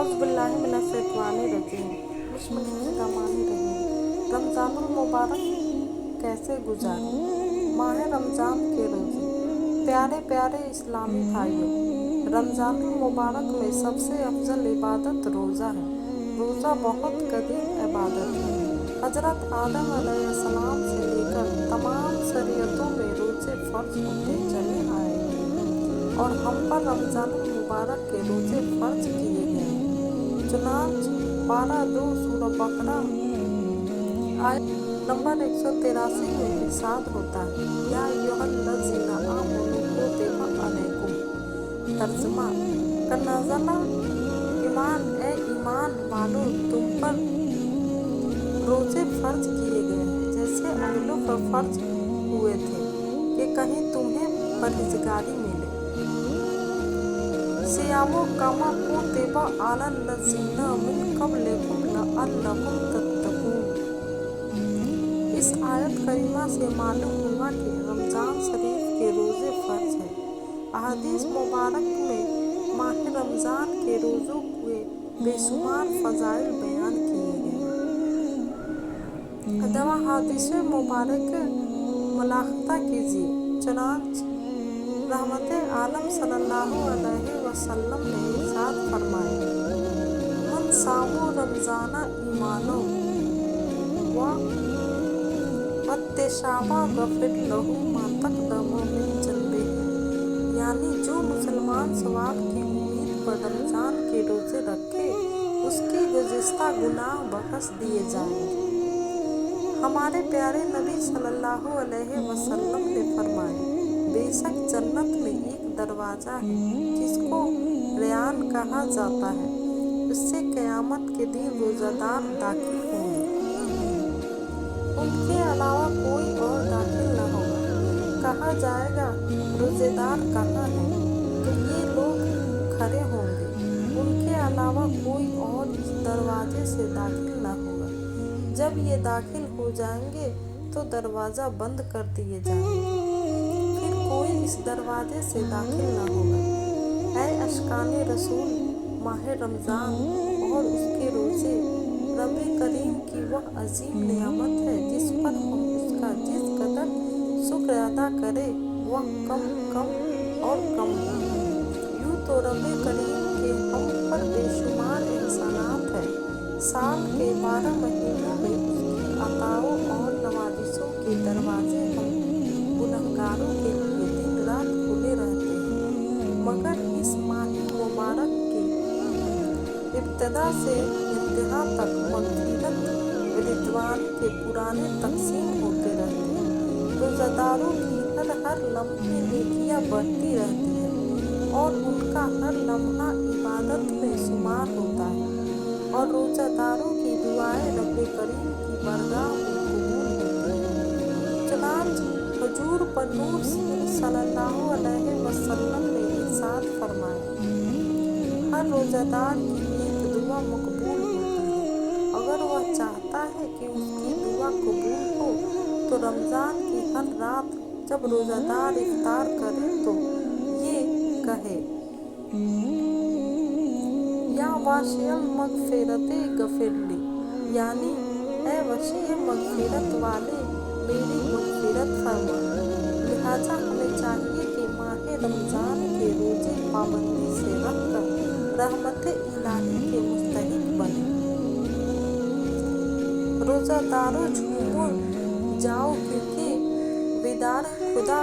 औज़ुबिल्लाहिमिनश्शैतानिर्रजीम। बिस्मिल्लाहिर्रहमानिर्रहीम। रमज़ानुल मुबारक कैसे गुजारें? माह रमज़ान के रोज़े। प्यारे प्यारे इस्लामी भाइयों, रमज़ानुल मुबारक में सबसे अफजल इबादत रोज़ा है। रोज़ा बहुत कदीम इबादत है। हज़रत आदम अलैहिस्सलाम से लेकर तमाम शरीयतों में रोज़े फ़र्ज होते चले आए हैं और हम पर रमज़ानुल मुबारक के रोज़े फ़र्ज किए गए हैं। चुनांच 12:2 सूरह बकरा आयत नंबर 183 में इरशाद होता है, या अय्युहल्लज़ीना आमनू कुतिबा अलैकुम। तर्जुमा कन्नज़ला ए ईमान वालों, तुम पर रोज़े फ़र्ज किए गए हैं जैसे अगलों पर फ़र्ज हुए थे कि कहीं तुम्हें परहेज़गारी मिले। सियामो कमा कुतिबा अलल्लज़ीना मिन क़ब्लिकुम लअल्लकुम तत्तक़ून। इस आयत करीमा से मालूम हुआ कि रमज़ान शरीफ के रोज़े फ़र्ज हैं। अहादीस मुबारक में माह रमज़ान के रोज़ों के बेशुमार फ़ज़ाइल बयान किए गए हैं। दवा हादीस मुबारक मुलाहज़ा कीजिए। चुनांच रहमते आलम सल्लल्लाहु अलैहि वसल्लम ने इरशाद फरमाया, मन सामो रमज़ाना ईमानो व वत्तिसाबा गफिर लहू मा तक़द्दमा मिन ज़न्बिही। यानी जो मुसलमान सवाब की उम्मीद पर रमज़ान के रोज़े रखे, उसके गुज़िश्ता गुनाह बख्श दिए जाएंगे। हमारे प्यारे नबी सल्लल्लाहु अलैहि वसल्लम ने फरमाया, बेशक जन्नत में एक दरवाज़ा है जिसको रेयान कहा जाता है, उससे क़यामत के दिन रोज़ादार दाखिल होंगे, उनके अलावा कोई और दाखिल न होगा। कहा जाएगा, रोज़ेदार कहाँ हैं? तो ये लोग खड़े होंगे, उनके अलावा कोई और इस दरवाजे से दाखिल न होगा। जब ये दाखिल हो जाएंगे तो दरवाज़ा बंद कर दिए जाएंगे, फिर कोई इस दरवाजे से दाखिल न होगा। ऐ अशकाने रसूल, माह रमज़ान और उसके रोज़े रब करीम की वह अजीम नियामत है जिस पर हम उसका जिस कदर शुक्र अदा करें वह कम और कम है। यूँ तो रब करीम के हम पर बेशुमार एहसानात हैं। साल के 12 महीनों में उसकी अताओं और नवाजिशों के दरवाजे हम गुनहगारों के लिए दिन रात खुले रहते हैं, मगर इस माह मुबारक की इब्तिदा से इंतहा तक मग़फ़िरत रिज़वान के पुराने तक़सीम होते रहते हैं। रोज़ादारों की हर लम्हे नेकियां बढ़ती रहती हैं और उनका हर लम्हा इबादत में शुमार होता है और रोज़ादारों की दुआएं रब करीम की बारगाह में कबूल होती हैं। चुनांच हुजूर पर नूर सल्लल्लाहु अलैहि वसल्लम ने इरशाद फरमाया, हर रोज़ादार की एक दुआ मकबूल होती है। अगर वह चाहता है कि उसकी दुआ कबूल हो तो रमज़ान की हर रात जब रोज़ादार इफ्तार करे तो ये कहे, या वासिअल मग़फ़िरति गफ़िरली, यानी ऐ वसीअ मग़फ़िरत वाले मेरी मग़फ़िरत फरमा। लिहाजा हमें चाहिए कि माह रमज़ान के रोज़े पाबंदी से रखकर रहमत इलाही के मुस्तहिक़ बने। रोज़ादारों झूमो जाओ क्योंकि दीदार खुदा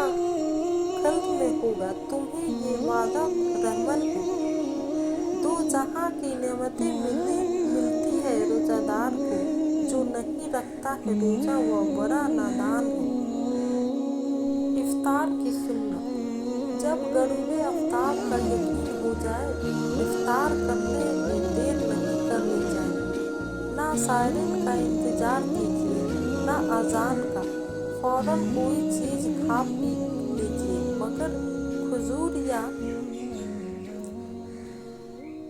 खल्क़ में होगा, तुम्हें ये वादा रहमत है। दो जहाँ की नेमतें मिलती है रोज़ादार को, जो नहीं रखता है रोज़ा वह बड़ा नादान है। इफ्तार की सुन्नत। जब गरूब आफ्ताब का यकीन हो जाए, इफ्तार करने में देर नहीं करनी चाहिए। ना सायरिन का इंतज़ार कीजिए, ना अज़ान का। फ़ौरन कोई चीज़ खा पी लीजिए, मगर खजूर या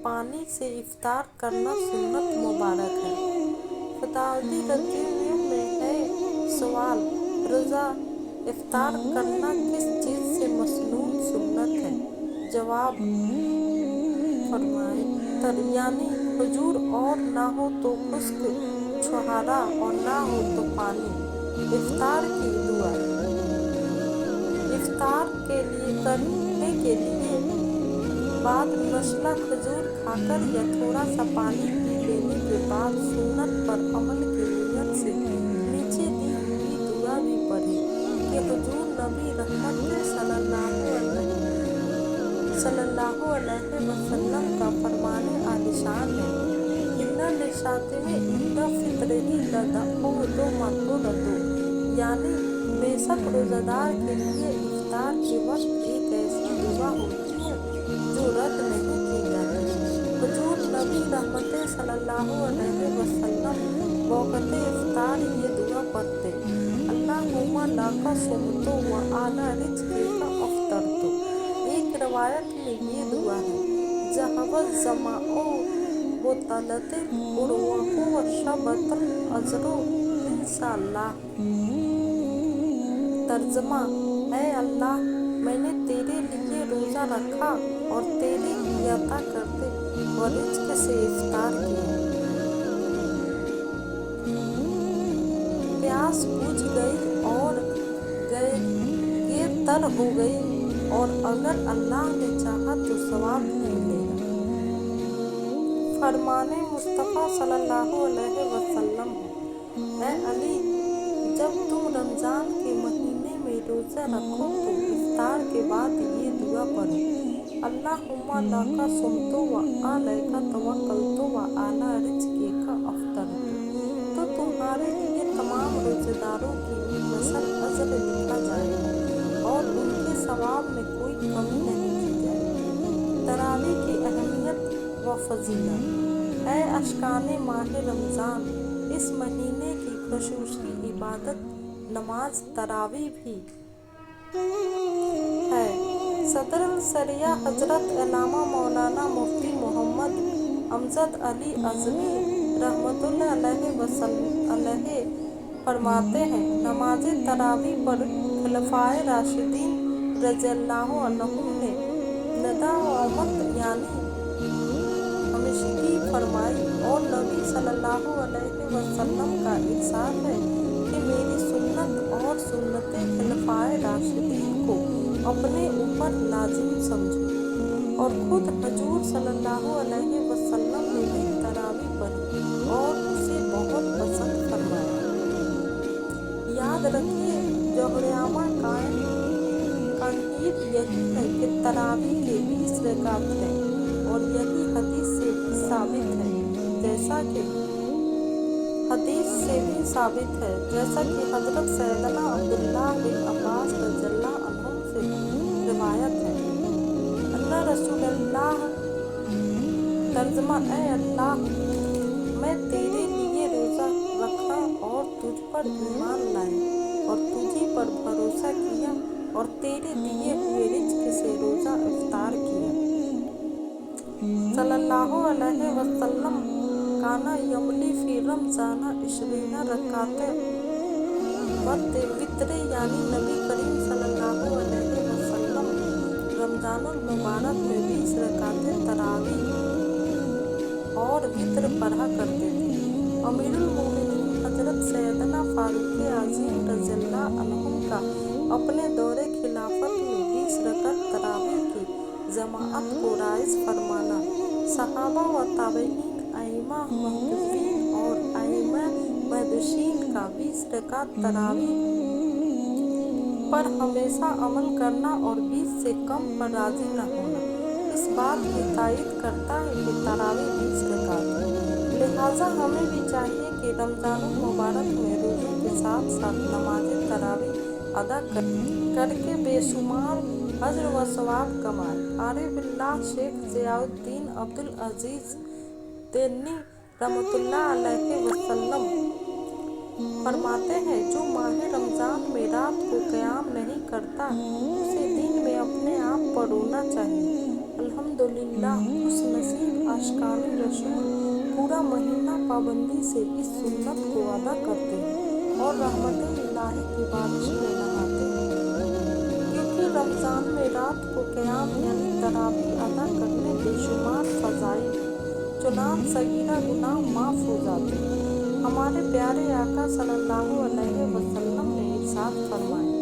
पानी से इफ्तार करना सुन्नत मुबारक है। फतावी रज़ियम में है सवाल, रोज़ा इफ्तार करना किस चीज़ से मसनून सुन्नत है? जवाब फरमाए, यानी हुजूर और ना हो तो खुश्क छुहारा और ना हो तो पानी। इफ्तार की दुआ। इफ्तार के लिए करने के लिए बाद मसला खजूर खाकर या थोड़ा सा पानी पी लेने के बाद सुन्नत पर अमल की नीयत से नीचे दी हुई दुआ भी पढ़े कि हुजूर नबी रहमत सल्लल्लाहु अलैहि वसल्लम का फरमाने आलिशान है, इन्ना लिशातिमे इंदा फितरही लदअ मग़फ़िरतु, यानी बेशक रोज़ादार के लिए इफ्तार के वक्त एक ऐसी दुआ होती है जो रद्द नहीं की जाती। हुजूर नबी रहमत सल्लल्लाहु अलैहि वसल्लम वक़्त इफ्तार ये दुआ पढ़ते, अल्लाहुम्मा लका सुम्तु व अला रिज़्क़िका अफ़्तरतु। एक रवायत में ये दुआ है, ज़हबल ज़माओ व तलतिल उरवाक़ु व शबतल अज़्रू इंशाअल्लाह। तर्जमा, ऐ अल्लाह, मैंने तेरे लिए रोज़ा रखा और तेरे लिए अता करते और रिज़्क़ से इफ्तार किया। प्यास बुझ गई और गए तर हो गई, और अगर अल्लाह ने चाहा तो सवाब मिलेगा। फरमाने मुस्तफ़ा सल्लल्लाहु अलैहि वसल्लम है, ऐ अली, जब तुम रमज़ान के महीने में रोज़ा रखो तो इफ्तार के बाद ये दुआ पढ़ो, अल्लाहुम्मा लका सुम्तु व अलैका तवक्कलतु व अला रिज़्क़िका अफ़्तरतु। तो तुम्हारे लिए तमाम रोज़ेदारों की नस्ल अज़र लिखा जाएगा और उनके सवाब में कोई कमी नहीं की जाएगी। तरावी की अहमियत व फजीलत। ऐ अशकाने माह रमज़ान, इस महीने की ख़ुसूसी इबादत नमाज तरावी भी है। सदरुल सरिया हज़रत अल्लामा मौलाना मुफ्ती मोहम्मद अमजद अली अज़मी रहमतुल्लाह अलैहि फरमाते हैं, नमाज तरावी पर खुलफ़ाए राशिदीन रज़ियल्लाहु अन्हुम ने नदावत यानी हमेशगी फरमाई, और नबी सल्लल्लाहु अलैहि वसल्लम का इरशाद है कि मेरी सुन्नत और सुन्नत खुलफ़ाए राशिदीन को अपने ऊपर लाजिम समझो। और खुद हुजूर सल्लल्लाहु अलैहि वसल्लम ने भी तरावी पढ़ी और उसे बहुत पसंद फरमाया। याद रखिए, जोहरियामा का नीयत यही है कि तरावी के 20 रकात है, और यही हदीस से भी साबित है, जैसा कि हज़रत सैयदना अब्दुल्लाह बिन अब्बास रज़ियल्लाहु अन्हुम से रिवायत है, अन्ना रसूलल्लाह। तर्जमा, ऐ अल्लाह, मैं तेरे लिए रोज़ा रखा और तुझ पर ईमान लाए और तुझी पर भरोसा किया और तेरे दिए हुए रिज़्क़ से रोज़ा इफ्तार किया। सल्लल्लाहु अलैहि वसल्लम काना यमली फी रमज़ाना 20 रकाते वित्रे, यानी नबी करीम सल्लल्लाहु अलैहि वसल्लम रमज़ानुल मुबारक में 20 रकाते तरावी और वित्र पढ़ा करते थे। अमीरुल मोमिनीन हज़रत सैयदना फारूक आज़म रज़ियल्लाहु अन्हुम का अपने दौरे खिलाफत में 20 रकात तरावी की जमाअत को राइज फरमाना, सहाबा व ताबईन, आइम्मा मुहद्दिसीन और आइम्मा मुहद्दिसीन का 20 रकात तरावी पर हमेशा अमल करना और 20 से कम पर राजी न होना इस बात की तायीद करता है कि तरावी 20 रकात है। लिहाजा हमें भी चाहिए कि रमज़ानुल मुबारक में रोज़ों के साथ साथ नमाज तरावी अदा करके बेशुमार अज्र व सवाब कमाए। आरिफिल्लाह शेख ज़ियाउद्दीन अब्दुल अज़ीज़ देनी रहमतुल्लाह अलैहि वसल्लम फरमाते हैं, जो माह रमज़ान में रात को क़याम नहीं करता उसे दिन में अपने आप पर रोना चाहिए। अल्हम्दुलिल्लाह, खुशनसीब आशिकाने रसूल पूरा महीना पाबंदी से इस सुन्नत को अदा करते हैं और रहमत-ए-इलाही की बारिश में नहाते हैं, क्योंकि रमज़ान में रात को क़याम यानी तरावी अदा करने बेशुमार फ़ज़ाइल चुनान सगीरा गुनाह माफ़ हो जाते हैं। हमारे प्यारे आका सल्लल्लाहु अलैहि वसल्लम ने इरशाद फरमाया,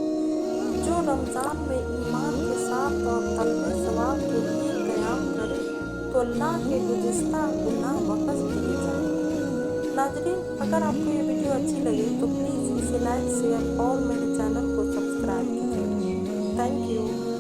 जो रमज़ान में ईमान के साथ और तलबे सवाब के लिए क़याम करे तो अल्लाह के गुज़िश्ता गुनाह बख्श दिए जाएंगे। नाज़रीन, अगर आपको ये वीडियो अच्छी लगे तो प्लीज़ इसे लाइक, शेयर और मेरे चैनल को सब्सक्राइब कीजिए। Thank you.